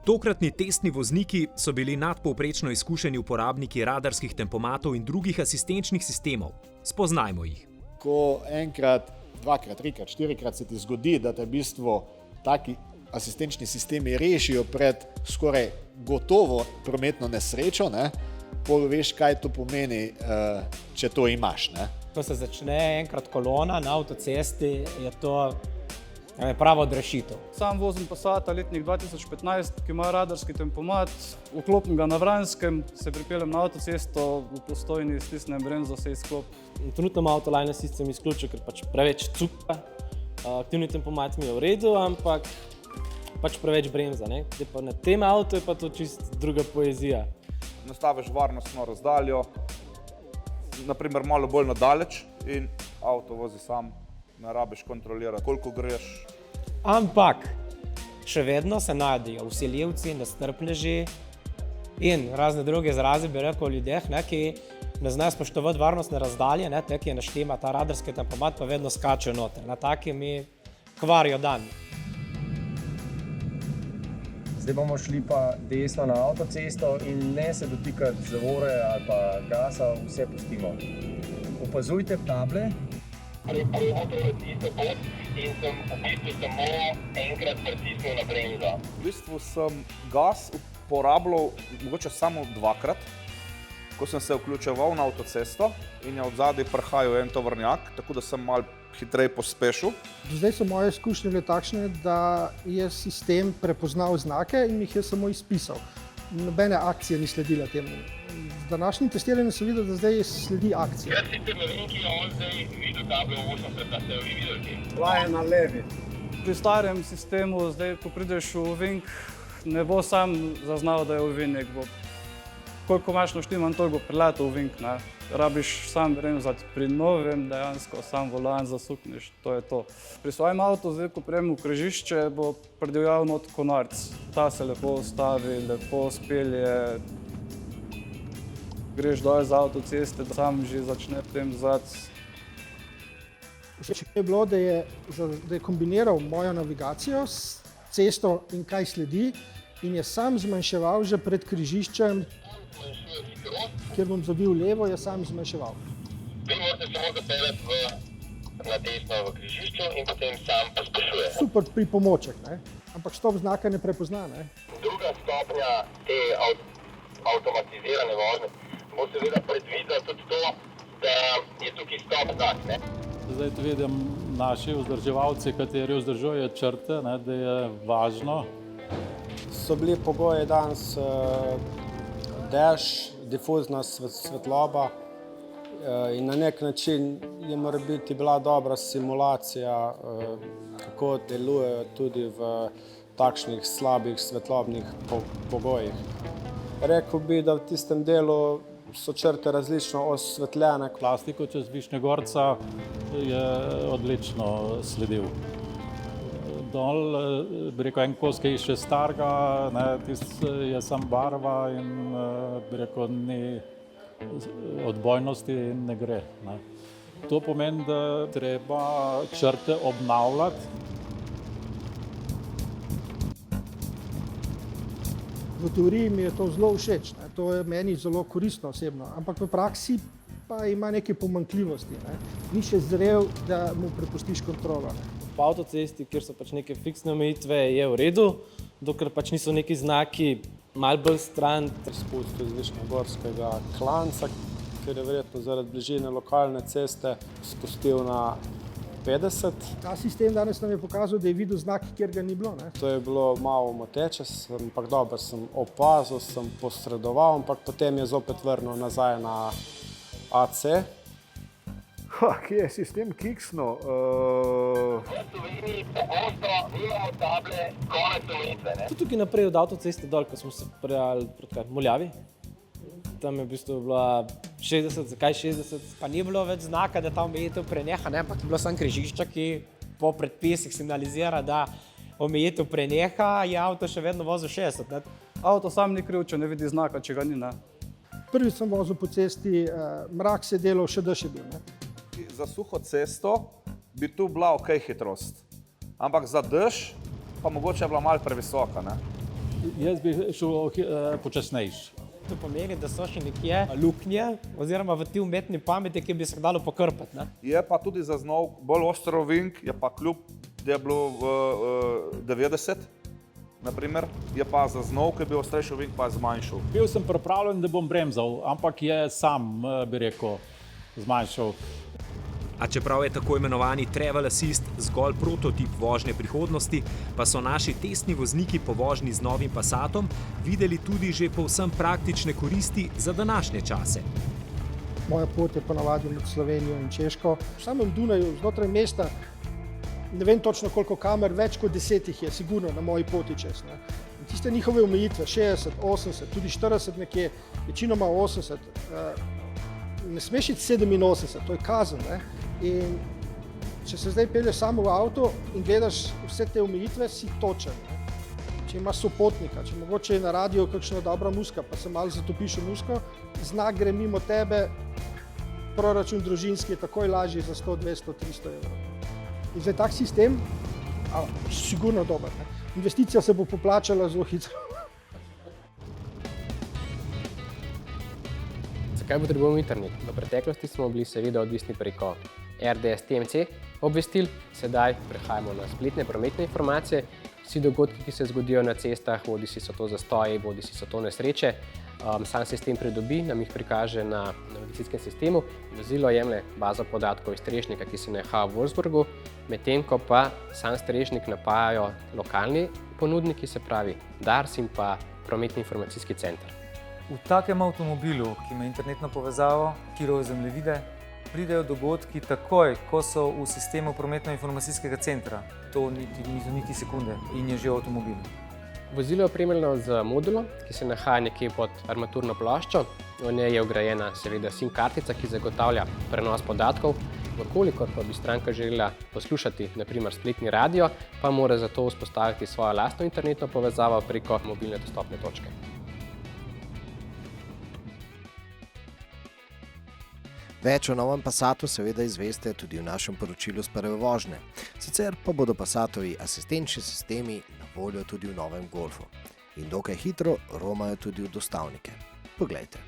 Tokratni testni vozniki so bili nadpovprečno izkušeni uporabniki radarskih tempomatov in drugih asistenčnih sistemov. Spoznajmo jih. Ko enkrat, dvakrat, trikrat, štirikrat se ti zgodi, da te v bistvu taki asistenčni sistemi rešijo pred skoraj gotovo prometno nesrečo, pol veš, kaj to pomeni, če to imaš. Ko se začne enkrat kolona na avtocesti, je to prava odrešitev. Sam vozim Passata letnik 2015, ki ima radarski tempomat, vklopim ga na Vranskem, se pripeljem na avtocesto, v Postojni stisnem bremzo, se izklop. Trenutno ima Autoline sistem izključil, ker preveč cuka. Aktivni tempomat mi je v redu, ampak preveč bremza. Na tem avtu je pa to čist druga poezija. Nastaviš varnostno razdaljo, naprimer malo bolj nadaleč in avto vozi sam. Ne rabiš kontrolirati, koliko greš. Ampak še vedno se najdejo vsiljivci, nestrpneži in razne druge izraze, bi rekel, o ljudeh, ki ne znajo spoštovati varnostne razdalje, te, ki naštima ta radarski tempomat, pa vedno skačejo noter. Taki mi kvarijo dan. Zdaj bomo šli pa desno na avtocesto in ne se dotikati zavore ali pa gasa, vse pustimo. Opazujte table. In sem v bistvu samo enkrat pritisnil na bremzo. V bistvu sem gas uporabljal mogoče samo dvakrat, ko sem se vključeval na avtocesto in je od zadaj prihajal en tovornjak, tako da sem malo hitreje pospešil. Do zdaj so moje izkušnje bile takšne, da je sistem prepoznal znake in jih je samo izpisal. Nobene akcije ni sledila temu. Z današnjim testiranjem sem videl, da zdaj sledi akcija. Jaz sicer ne vem, ki je on zdaj videl tablo 80, da ste jo vi videli. Bila je na levi. Pri starem sistemu, zdaj, ko prideš v ovink, ne bo sam zaznal, da je ovinek. Koliko imaš naštiman, toliko bo priletel ovink. Rabiš sam bremzati. Pri novem dejansko sam volan zasukneš, to je to. Pri svojem avtu, zdaj, ko prijem v križišče, bo predivjal not konarc. Ta se lepo ustavi, lepo spelje. Greš dol z avtoceste, da sam že začne bremzati. Všeč mi je bilo, da je kombiniral mojo navigacijo s cesto in kaj sledi in je sam zmanjševal že pred križiščem, kjer bom zavil levo, je sam zmanjševal. Vi morate samo zapeljati na desno v križišču in potem sam pospešuje. Super pripomoček, ampak stop znaka ne prepozna. Druga stopnja te avtomatizirane vožnje bo seveda predvidela tudi to, da je tukaj stop znak. Zdaj to vidim naši vzdrževalci, kateri vzdržujejo črte, da je važno. So bili pogoji danes dež, difuzna svetloba in na nek način je mora biti bila dobra simulacija, kako delujejo tudi v takšnih slabih svetlobnih pogojih. Rekel bi, da v tistem delu so črte različno osvetljene. Plastiko čez Višnjegorca je odlično sledil. Dol, bi rekel, en kos, ki je še starega, tisti je sam barva in bi rekel, ni odbojnosti ne gre. To pomeni, da treba črte obnavljati. V teoriji mi je to zelo všeč, to je meni zelo koristno osebno, ampak v praksi pa ima neke pomanjkljivosti. Ni še zrel, da mu prepustiš kontrolo. Po avtocesti, kjer so neke fiksne omejitve, je v redu, dokler niso neki znaki malo bolj stran. Spustil iz Višnjegorskega klanca, ker je verjetno zaradi bližine lokalne ceste spustil na 50. Ta sistem danes nam je pokazal, da je videl znak, kjer ga ni bilo. To je bilo malo moteče, ampak dobro sem opazil, sem posredoval, ampak potem je zopet vrnil nazaj na AC. Kje je sistem kiksno? V Sloveniji pogosto nimamo table konec omejitve. Tukaj naprej od avtoceste dol, ko smo se prijali proti Muljavi. Tam je v bistvu bila 60, zakaj 60, pa ni bilo več znaka, da ta omejitev preneha, ampak je bilo samo križišča, ki po predpisih signalizira, da omejitev preneha, je avto še vedno vozil 60. Avto sam ni kriv, če ne vidi znaka, če ga ni. Prvič sem vozil po cesti, mrak se je delal, še dež je bil. Za suho cesto bi tu bila ok hitrost, ampak za dež pa mogoče je bila malo previsoka. Jaz bi šel počasnejši. To pomeni, da so še nekje luknje oziroma v ti umetni pameti, ki bi se dalo pokrpati. Ne? Je pa tudi zaznal bolj ostro ovink, je pa kljub, da je bilo v 90, naprimer, je pa zaznal, ker je bil ostrejši ovink, pa je zmanjšal. Bil sem pripravljen, da bom bremzal, ampak je sam, bi rekel, zmanjšal. A čeprav je tako imenovani Travel Assist zgolj prototip vožnje prihodnosti, pa so naši testni vozniki po vožnji z novim Passatom videli tudi že povsem praktične koristi za današnje čase. Moja pot je ponavadi med Slovenijo in Češko. V samem Dunaju, znotraj mesta, ne vem točno koliko kamer, več kot 10 je sigurno na moji poti čez. Ne. In tiste njihove omejitve, 60, 80, tudi 40 nekje, večinoma 80, ne smeš iti 87, to je kazen. Ne. In če se zdaj pelješ samo v avto in gledaš vse te omejitve, si točen. Ne. Če imaš sopotnika, če mogoče je na radiju kakšna dobra muzika, pa se malo zatopiš v muziko, znak gre mimo tebe, proračun družinski je takoj lažji za 100, 200, 300 evrov. In zdaj tak sistem, sigurno dober. Ne. Investicija se bo poplačala zelo hitro. Zakaj potrebujemo internet? V preteklosti smo bili seveda odvisni preko RDS TMC obvestil, sedaj prehajamo na spletne prometne informacije. Vsi dogodki, ki se zgodijo na cestah, bodisi so to zastoji, bodisi so to nesreče, sam sistem pridobi, nam jih prikaže na navigacijskem sistemu. Vozilo jemlje bazo podatkov iz strežnika, ki se nahaja v Wolfsburgu, medtem ko pa sam strežnik napajajo lokalni ponudniki, se pravi Dars in pa prometni informacijski center. V takem avtomobilu, ki ima internetno povezavo, kirove zemljevide, pridejo dogodki takoj, ko so v sistemu prometno-informacijskega centra. To niso niti sekunde in je že v avtomobilu. Vozilo je opremljeno z modulom, ki se nahaja nekje pod armaturno ploščo. V njej je vgrajena seveda SIM kartica, ki zagotavlja prenos podatkov. Vkolikor pa bi stranka želela poslušati naprimer spletni radio, pa mora zato vzpostaviti svojo lastno internetno povezavo preko mobilne dostopne točke. Več o novem Passatu seveda izveste tudi v našem poročilu s prve vožnje. Sicer pa bodo Passatovi asistenčni sistemi na voljo tudi v novem Golfu. In dokaj hitro romajo tudi v dostavnike. Poglejte.